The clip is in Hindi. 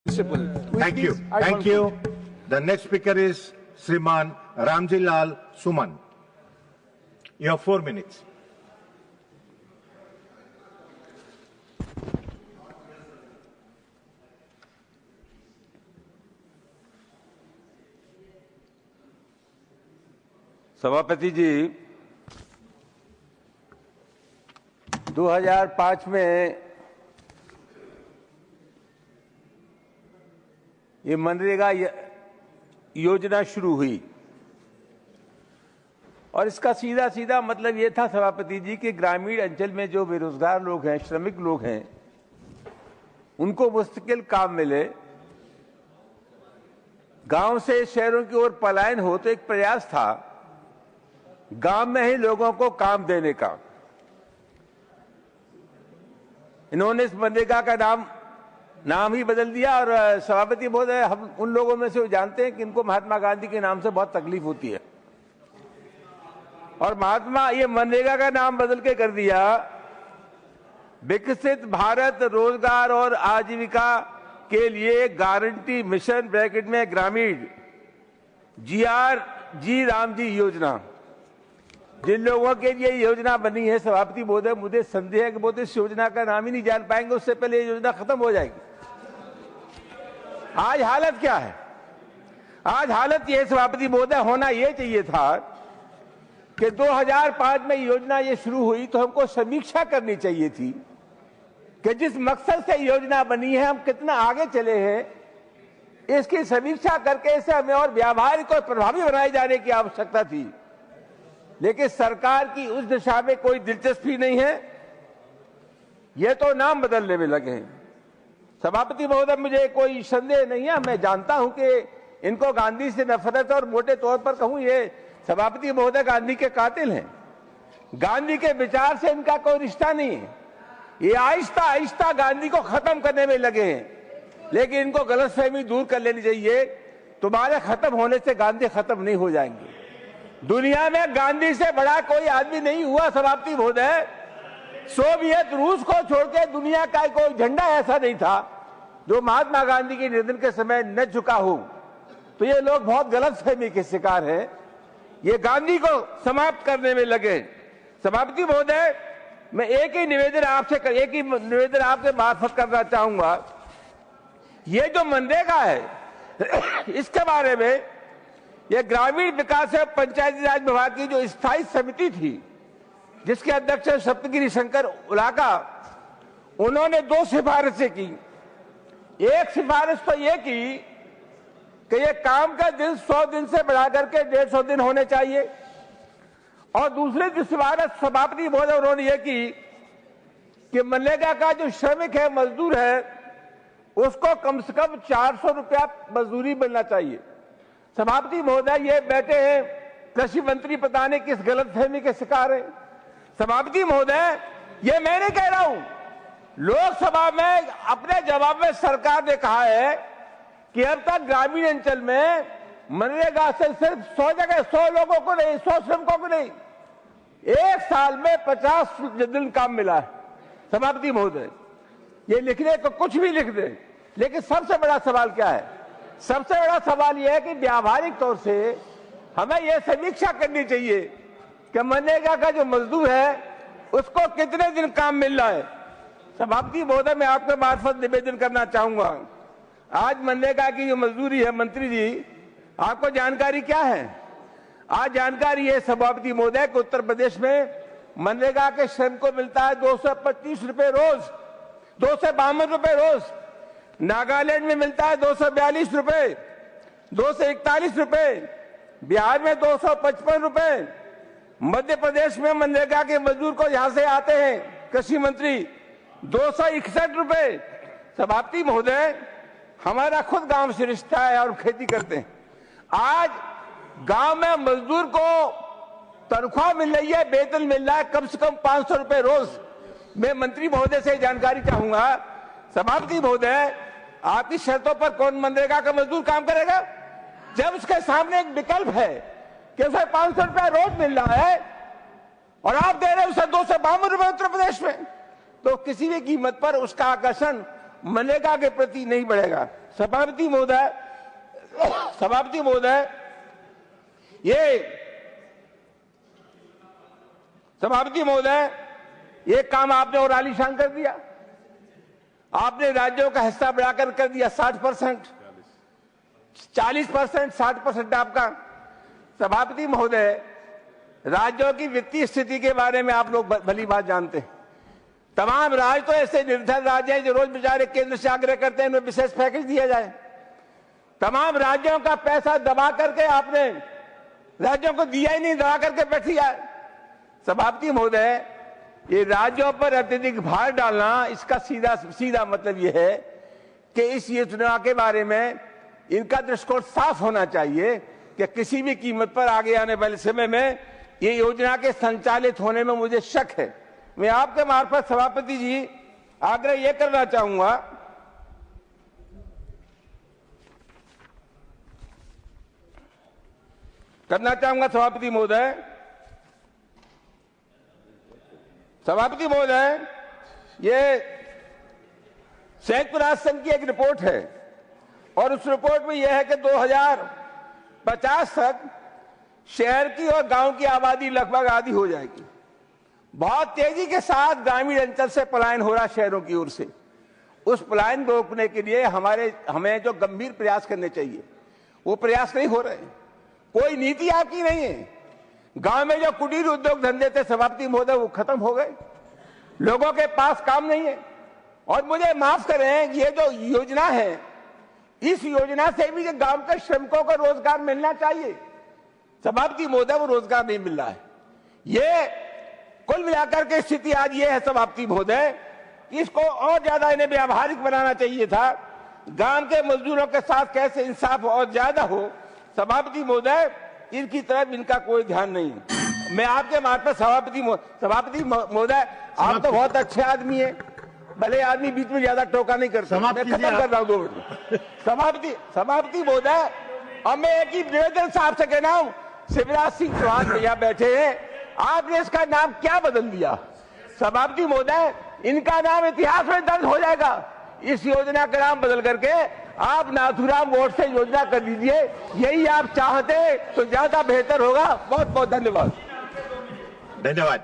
Thank you. Thank you. The next speaker is Shriman Ramji Lal Suman. You have 4 minutes. सभापति जी, 2005 में ये मनरेगा योजना शुरू हुई और इसका सीधा सीधा मतलब ये था सभापति जी कि ग्रामीण अंचल में जो बेरोजगार लोग हैं, श्रमिक लोग हैं, उनको मुस्तकिल काम मिले, गांव से शहरों की ओर पलायन हो। तो एक प्रयास था गांव में ही लोगों को काम देने का। इन्होंने इस मनरेगा का नाम ही बदल दिया और सभापति महोदय, हम उन लोगों में से जानते हैं कि इनको महात्मा गांधी के नाम से बहुत तकलीफ होती है और ये मनरेगा का नाम बदल के कर दिया विकसित भारत रोजगार और आजीविका के लिए गारंटी मिशन ब्रैकेट में ग्रामीण जी राम जी योजना। जिन लोगों के लिए योजना बनी है सभापति महोदय, मुझे संदेह है कि वो इस योजना का नाम ही नहीं जान पाएंगे, उससे पहले ये योजना खत्म हो जाएगी। आज हालत क्या है? आज हालत ये सभापति महोदय, होना ये चाहिए था कि 2005 में योजना ये शुरू हुई तो हमको समीक्षा करनी चाहिए थी कि जिस मकसद से योजना बनी है हम कितना आगे चले हैं, इसकी समीक्षा करके इसे हमें और व्यावहारिक और प्रभावी बनाए जाने की आवश्यकता थी। लेकिन सरकार की उस दिशा में कोई दिलचस्पी नहीं है, ये तो नाम बदलने में लगे हैं। सभापति महोदय, मुझे कोई संदेह नहीं है, मैं जानता हूं कि इनको गांधी से नफरत है और मोटे तौर पर कहूं ये सभापति महोदय गांधी के कातिल हैं। गांधी के विचार से इनका कोई रिश्ता नहीं है, ये आहिस्ता आहिस्ता गांधी को खत्म करने में लगे हैं। लेकिन इनको गलतफहमी दूर कर लेनी चाहिए, तुम्हारे खत्म होने से गांधी खत्म नहीं हो जाएंगे। दुनिया में गांधी से बड़ा कोई आदमी नहीं हुआ सभापति महोदय। सोवियत रूस को छोड़ के दुनिया का कोई झंडा ऐसा नहीं था जो महात्मा गांधी के निधन के समय न झुका हो। तो ये लोग बहुत गलतफहमी के शिकार हैं, ये गांधी को समाप्त करने में लगे। सभापति महोदय, मैं एक ही निवेदन आपसे मार्फत करना चाहूंगा। ये जो मनरेगा है इसके बारे में ये ग्रामीण विकास एवं पंचायती राज विभाग की जो स्थायी समिति थी, जिसके अध्यक्ष सप्तगिरी शंकर उलाका, उन्होंने 2 सिफारिशें की। एक सिफारिश तो ये की कि ये काम का दिन 100 दिन से बढ़ा करके 150 दिन होने चाहिए और दूसरी जो सिफारिश सभापति महोदय उन्होंने ये की कि मनरेगा का जो श्रमिक है, मजदूर है, उसको कम से कम 400 रुपया मजदूरी मिलना चाहिए। सभापति महोदय, ये बैठे हैं कृषि मंत्री, पता नहीं किस गलतफहमी के शिकार है। सभापति महोदय, ये मैं नहीं कह रहा हूं, लोकसभा में अपने जवाब में सरकार ने कहा है कि अब तक ग्रामीण अंचल में मनरेगा से सिर्फ 100 जगह 100 लोगों को नहीं, 100 श्रमिकों को नहीं, 1 साल में 50 दिन काम मिला है। सभापति महोदय, ये लिखने को कुछ भी लिख दे, लेकिन सबसे बड़ा सवाल क्या है? सबसे बड़ा सवाल यह है कि व्यावहारिक तौर से हमें यह समीक्षा करनी चाहिए कि मनरेगा का जो मजदूर है उसको कितने दिन काम मिल रहा है। सभापति महोदय, मैं आपके मार्फत निवेदन करना चाहूंगा, आज मनरेगा की जो मजदूरी है, मंत्री जी आपको जानकारी क्या है? आज जानकारी है सभापति महोदय कि उत्तर प्रदेश में मनरेगा के श्रम को मिलता है 225 रुपए रोज, 252 रुपए रोज। नागालैंड में मिलता है 242 रुपए, 241 रुपए, बिहार में 255 रुपए, मध्य प्रदेश में मनरेगा के मजदूर को यहां से आते हैं कृषि मंत्री 261 रुपए। सभापति महोदय, हमारा खुद गांव से रिश्ता है और खेती करते हैं। आज गांव में मजदूर को तनख्वाह मिल रही है, वेतन मिल रहा है कम से कम 500 रुपए रोज। मैं मंत्री महोदय से जानकारी चाहूंगा, सभापति महोदय, आपकी शर्तों पर कौन मनरेगा का मजदूर काम करेगा जब उसके सामने एक विकल्प है कि उसे 500 रुपया रोज मिल रहा है और आप दे रहे हैं उसे 252 रुपए उत्तर प्रदेश में? तो किसी भी कीमत पर उसका आकर्षण मनरेगा के प्रति नहीं बढ़ेगा। सभापति महोदय, ये काम आपने और आलीशान कर दिया। आपने राज्यों का हिस्सा बढ़ाकर कर दिया 60%, 40%, 60% आपका। सभापति महोदय, राज्यों की वित्तीय स्थिति के बारे में आप लोग भली बात जानते हैं। तमाम राज्य तो ऐसे निर्धन राज्य हैं जो रोज बेचारे केंद्र से आग्रह करते हैं उन्हें विशेष पैकेज दिया जाए। तमाम राज्यों का पैसा दबा करके आपने राज्यों को दिया ही नहीं, दबा करके बैठ दिया। सभापति महोदय, ये राज्यों पर अत्यधिक भार डालना, इसका सीधा मतलब यह है कि इस योजना के बारे में इनका दृष्टिकोण साफ होना चाहिए कि किसी भी कीमत पर आगे आने वाले समय में ये योजना के संचालित होने में मुझे शक है। मैं आपके मार्फत सभापति जी आग्रह यह करना चाहूंगा सभापति महोदय, ये संयुक्त राष्ट्र संघ की एक रिपोर्ट है और उस रिपोर्ट में यह है कि 2050 तक शहर की और गांव की आबादी लगभग आधी हो जाएगी। बहुत तेजी के साथ ग्रामीण अंचल से पलायन हो रहा शहरों की ओर से। उस पलायन को रोकने के लिए हमें जो गंभीर प्रयास करने चाहिए वो प्रयास नहीं हो रहे। कोई नीति आपकी नहीं है। गांव में जो कुटीर उद्योग धंधे थे सभापति महोदय, वो खत्म हो गए। लोगों के पास काम नहीं है। और मुझे माफ करें, ये जो योजना है, इस योजना से भी गांव के श्रमिकों को रोजगार मिलना चाहिए। सभापति महोदय, वो रोजगार नहीं मिल रहा है। ये कुल मिलाकर के स्थिति आज ये है सभापति महोदय, इसको और ज्यादा इन्हें व्यावहारिक बनाना चाहिए था। गांव के मजदूरों के साथ कैसे इंसाफ और ज्यादा हो। सभापति महोदय, इनकी तरफ इनका कोई ध्यान नहीं है। मैं आपके मार्फत सभापति महोदय, आप तो बहुत अच्छे आदमी हैं, भले आदमी बीच में ज्यादा टोका नहीं करते। मैं खत्म कर रहा हूँ 2 मिनट। सभापति महोदय, अब मैं एक ही निवेदन साहब से कहना हूँ, शिवराज सिंह चौहान भैया बैठे हैं, आपने इसका नाम क्या बदल दिया? सभापति महोदय, इनका नाम इतिहास में दर्ज हो जाएगा। इस योजना का नाम बदल करके आप नाथूराम गोड से योजना कर दीजिए। यही आप चाहते तो ज्यादा बेहतर होगा। बहुत बहुत धन्यवाद। धन्यवाद।